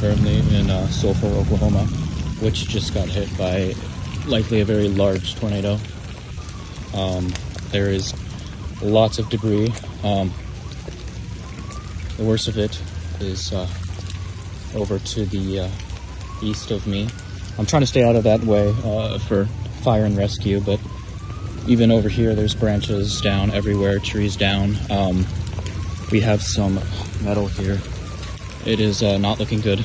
currently in Sulphur, Oklahoma, which just got hit by likely a very large tornado. There is lots of debris. The worst of it is over to the east of me. I'm trying to stay out of that way for fire and rescue, but even over here there's branches down everywhere, trees down. We have some metal here. It is not looking good.